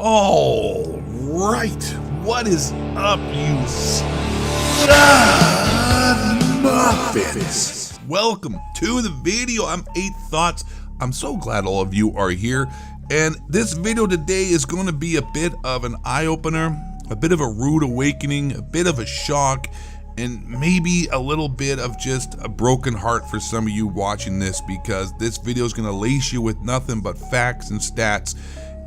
All right, what is up, you muffins? Welcome to the video. I'm 8 Thoughts. I'm so glad all of you are here. And this video today is going to be a bit of an eye-opener, a bit of a rude awakening, a bit of a shock, and maybe a little bit of just a broken heart for some of you watching this, because this video is going to lace you with nothing but facts and stats.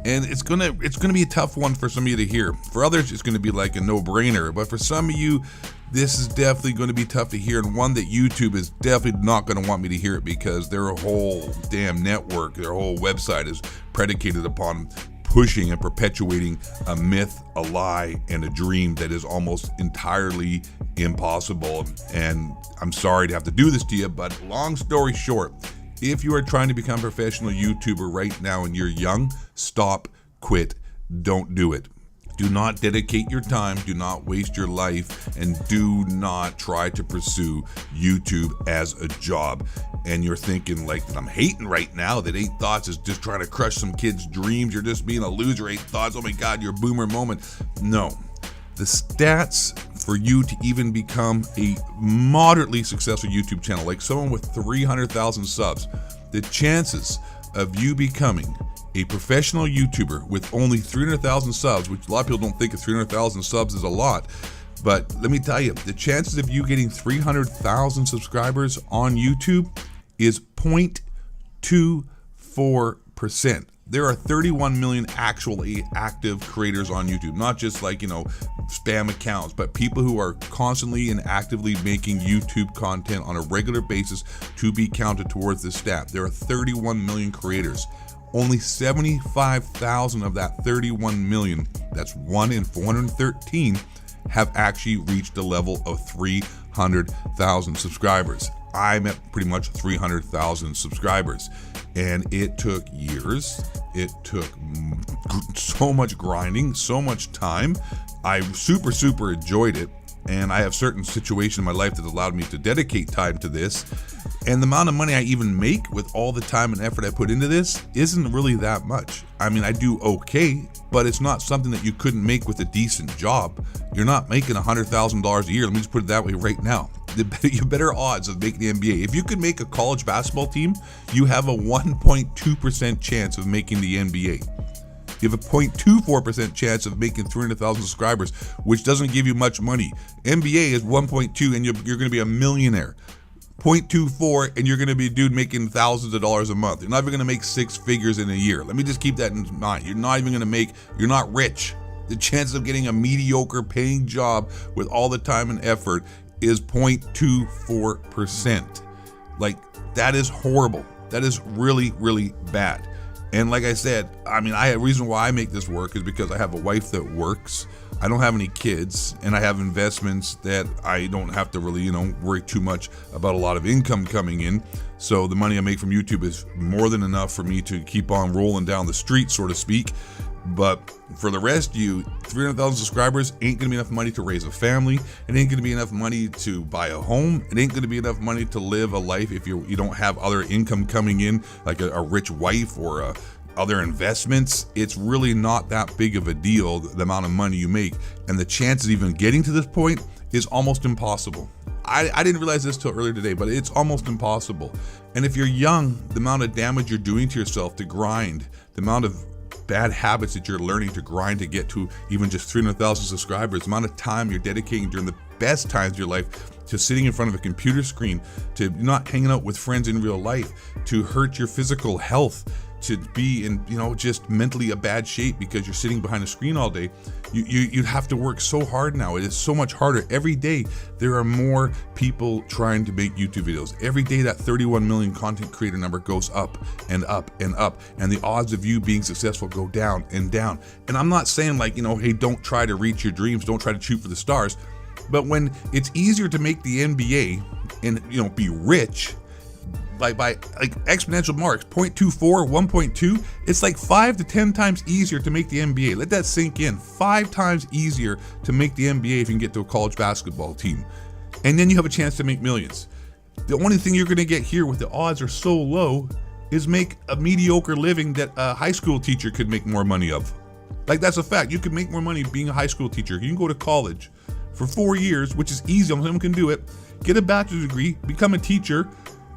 And it's gonna be a tough one for some of you to hear. For others, it's gonna be like a no-brainer. But for some of you, this is definitely gonna be tough to hear, and one that YouTube is definitely not gonna want me to hear it, because their whole damn network, their whole website is predicated upon pushing and perpetuating a myth, a lie, and a dream that is almost entirely impossible. And I'm sorry to have to do this to you, but long story short, if you are trying to become a professional YouTuber right now and you're young, stop, quit, don't do it. Do not dedicate your time, do not waste your life, and do not try to pursue YouTube as a job. And you're thinking like, I'm hating right now that 8 Thoughts is just trying to crush some kids' dreams. You're just being a loser, 8 Thoughts. Oh my God, your boomer moment. No. The stats for you to even become a moderately successful YouTube channel, like someone with 300,000 subs, the chances of you becoming a professional YouTuber with only 300,000 subs, which a lot of people don't think of 300,000 subs is a lot, but let me tell you, the chances of you getting 300,000 subscribers on YouTube is 0.24%. There are 31 million actually active creators on YouTube, not just like, spam accounts, but people who are constantly and actively making YouTube content on a regular basis to be counted towards this stat. There are 31 million creators. Only 75,000 of that 31 million, that's 1 in 413, have actually reached the level of 300,000 subscribers. I'm at pretty much 300,000 subscribers, and it took years. It took so much grinding, so much time. I super enjoyed it, and I have certain situations in my life that allowed me to dedicate time to this. And the amount of money I even make with all the time and effort I put into this isn't really that much. I mean, I do okay, but it's not something that you couldn't make with a decent job. You're not making $100,000 a year. Let me just put it that way right now. You better odds of making the NBA. If you could make a college basketball team, you have a 1.2% chance of making the NBA. You have a 0.24% chance of making 300,000 subscribers, which doesn't give you much money. NBA is 1.2, and you're going to be a millionaire. 0.24, and you're going to be a dude making thousands of dollars a month. You're not even going to make 6 figures in a year. Let me just keep that in mind. You're not even going to make, you're not rich. The chances of getting a mediocre paying job with all the time and effort is 0.24%. Like, that is horrible. That is really bad. And like I said, I mean, a reason why I make this work is because I have a wife that works. I don't have any kids, and I have investments that I don't have to really, worry too much about a lot of income coming in. So the money I make from YouTube is more than enough for me to keep on rolling down the street, so to speak. But for the rest of you, 300,000 subscribers ain't gonna be enough money to raise a family. It ain't gonna be enough money to buy a home. It ain't gonna be enough money to live a life if you don't have other income coming in, like a rich wife or other investments. It's really not that big of a deal, the amount of money you make. And the chances of even getting to this point is almost impossible. I didn't realize this till earlier today, but it's almost impossible. And if you're young, the amount of damage you're doing to yourself to grind, the amount of bad habits that you're learning to grind to get to even just 300,000 subscribers, the amount of time you're dedicating during the best times of your life to sitting in front of a computer screen, to not hanging out with friends in real life, to hurt your physical health, to be in, just mentally a bad shape because you're sitting behind a screen all day. You have to work so hard now. It is so much harder. Every day, there are more people trying to make YouTube videos. Every day, that 31 million content creator number goes up and up and up, and the odds of you being successful go down and down. And I'm not saying like, hey, don't try to reach your dreams, don't try to shoot for the stars. But when it's easier to make the NBA and, be rich, by like exponential marks, 0.24, 1.2, it's like 5 to 10 times easier to make the NBA. Let that sink in. 5 times easier to make the NBA if you can get to a college basketball team. And then you have a chance to make millions. The only thing you're gonna get here with the odds are so low is make a mediocre living that a high school teacher could make more money of. Like, that's a fact. You can make more money being a high school teacher. You can go to college for 4 years, which is easy. Anyone can do it. Get a bachelor's degree, become a teacher.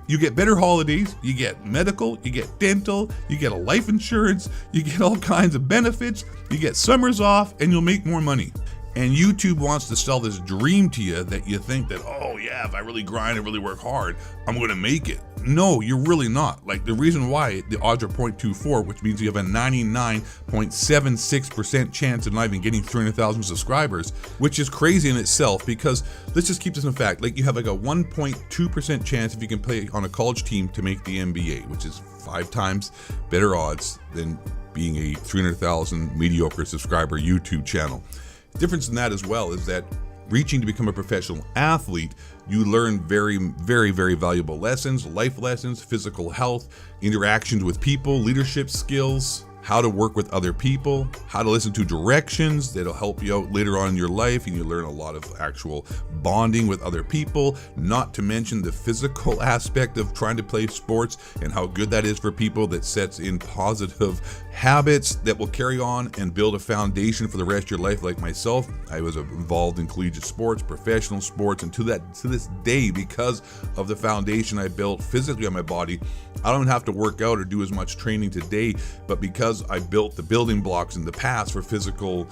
You get better holidays, you get medical, you get dental, you get a life insurance, you get all kinds of benefits, you get summers off, and you'll make more money. And YouTube wants to sell this dream to you that you think that, oh yeah, if I really grind and really work hard, I'm gonna make it. No, you're really not. Like, the reason why the odds are 0.24, which means you have a 99.76% chance of not even getting 300,000 subscribers, which is crazy in itself, because let's just keep this in fact. Like, you have like a 1.2% chance if you can play on a college team to make the NBA, which is 5 times better odds than being a 300,000 mediocre subscriber YouTube channel. The difference in that as well is that reaching to become a professional athlete, you learn very, very, very valuable lessons, life lessons, physical health, interactions with people, leadership skills, how to work with other people, how to listen to directions that'll help you out later on in your life, and you learn a lot of actual bonding with other people, not to mention the physical aspect of trying to play sports and how good that is for people. That sets in positive habits that will carry on and build a foundation for the rest of your life. Like myself, I was involved in collegiate sports, professional sports, and to this day, because of the foundation I built physically on my body, I don't have to work out or do as much training today, but because I built the building blocks in the past for physical,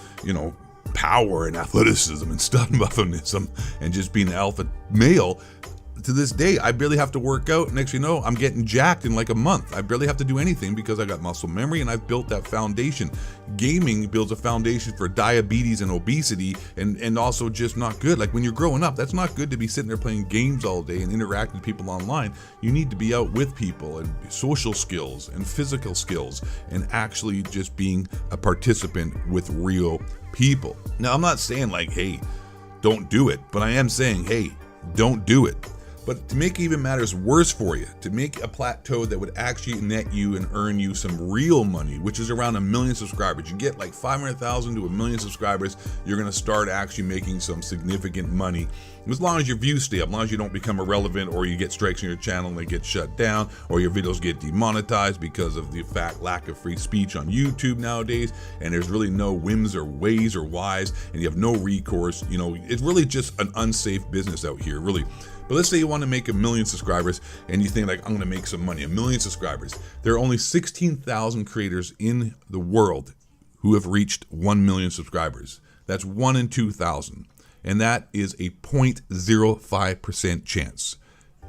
power and athleticism and stubbornism and just being an alpha male, to this day, I barely have to work out. Next, I'm getting jacked in like a month. I barely have to do anything because I got muscle memory and I've built that foundation. Gaming builds a foundation for diabetes and obesity, and also just not good. Like, when you're growing up, that's not good to be sitting there playing games all day and interacting with people online. You need to be out with people, and social skills and physical skills, and actually just being a participant with real people. Now, I'm not saying like, hey, don't do it, but I am saying, hey, don't do it. But to make even matters worse for you, to make a plateau that would actually net you and earn you some real money, which is around 1 million subscribers. You get like 500,000 to 1 million subscribers, you're gonna start actually making some significant money. As long as your views stay up, as long as you don't become irrelevant, or you get strikes on your channel and they get shut down, or your videos get demonetized because of the lack of free speech on YouTube nowadays, and there's really no whims or ways or whys, and you have no recourse. It's really just an unsafe business out here, really. But let's say you want to make 1 million subscribers and you think, like, I'm going to make some money. 1 million subscribers. There are only 16,000 creators in the world who have reached 1 million subscribers. That's 1 in 2,000. And that is a 0.05% chance.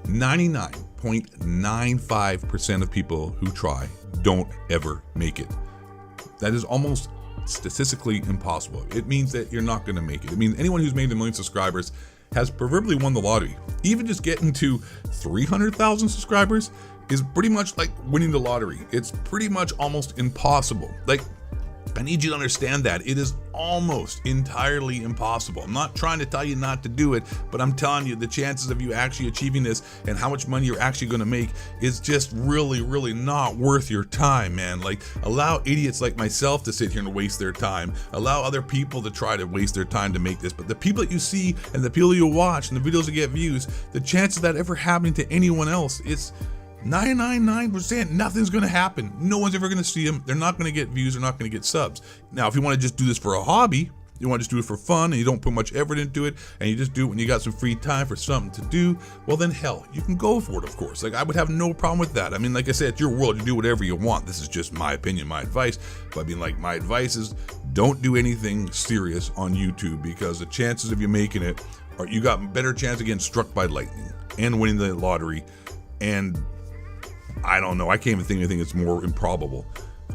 99.95% of people who try don't ever make it. That is almost statistically impossible. It means that you're not going to make it. It means anyone who's made 1 million subscribers has proverbially won the lottery. Even just getting to 300,000 subscribers is pretty much like winning the lottery. It's pretty much almost impossible. Like, I need you to understand that. It is almost entirely impossible. I'm not trying to tell you not to do it, but I'm telling you the chances of you actually achieving this and how much money you're actually going to make is just really, really not worth your time, man. Like, allow idiots like myself to sit here and waste their time. Allow other people to try to waste their time to make this. But the people that you see and the people you watch and the videos that get views, the chances of that ever happening to anyone else, it's 999%, nothing's going to happen. No one's ever going to see them. They're not going to get views. They're not going to get subs. Now, if you want to just do this for a hobby, you want to just do it for fun, and you don't put much effort into it, and you just do it when you got some free time for something to do, well then hell, you can go for it, of course. Like, I would have no problem with that. I mean, like I said, it's your world. You do whatever you want. This is just my opinion, my advice. But I mean, like, my advice is don't do anything serious on YouTube, because the chances of you making it are, you got a better chance of getting struck by lightning and winning the lottery, and I don't know. I can't even think of anything that's more improbable.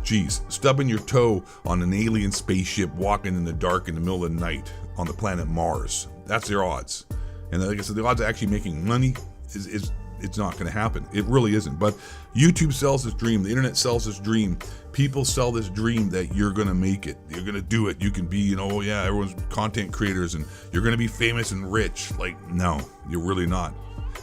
Geez, stubbing your toe on an alien spaceship walking in the dark in the middle of the night on the planet Mars. That's their odds. And like I said, the odds of actually making money is it's not going to happen. It really isn't. But YouTube sells this dream. The internet sells this dream. People sell this dream that you're going to make it. You're going to do it. You can be, oh yeah, everyone's content creators and you're going to be famous and rich. Like, no, you're really not.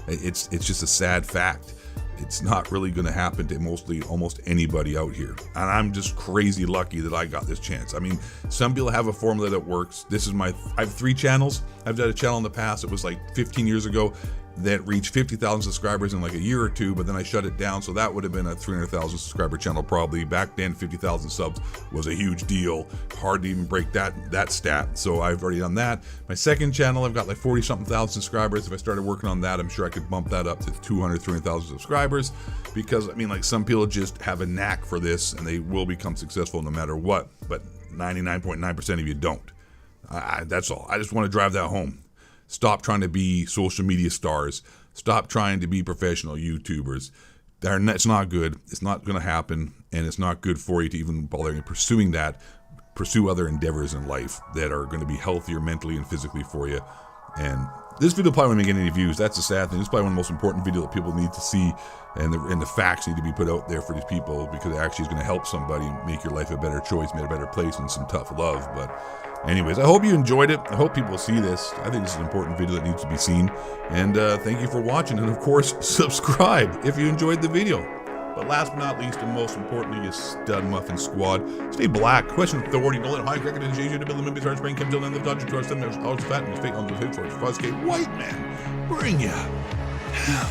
It's just a sad fact. It's not really going to happen to almost anybody out here. And I'm just crazy lucky that I got this chance. I mean, some people have a formula that works. I have 3 channels. I've done a channel in the past. It was like 15 years ago. that reached 50,000 subscribers in like a year or two, but then I shut it down. So that would have been a 300,000 subscriber channel probably. Back then, 50,000 subs was a huge deal. Hard to even break that stat. So I've already done that. My second channel, I've got like 40-something thousand subscribers. If I started working on that, I'm sure I could bump that up to 200, 300,000 subscribers, because I mean, like, some people just have a knack for this and they will become successful no matter what, but 99.9% of you don't. That's all. I just want to drive that home. Stop trying to be social media stars. Stop trying to be professional YouTubers. It's not good. It's not going to happen, and it's not good for you to even bother pursuing that. Pursue other endeavors in life that are going to be healthier mentally and physically for you. And this video probably won't get any views. That's the sad thing. This is probably one of the most important videos that people need to see, and the facts need to be put out there for these people, because it actually is going to help somebody make your life a better choice, make a better place, and some tough love. But anyways, I hope you enjoyed it. I hope people see this. I think this is an important video that needs to be seen. And thank you for watching. And of course, subscribe if you enjoyed the video. But last but not least, and most importantly, you stud muffin squad, stay black, question authority, don't let high crack and change your ability, maybe start spraying chemtrail and the dodge to our 7 years, all fat and fake on the hit for Fuzz white man, bring ya hell.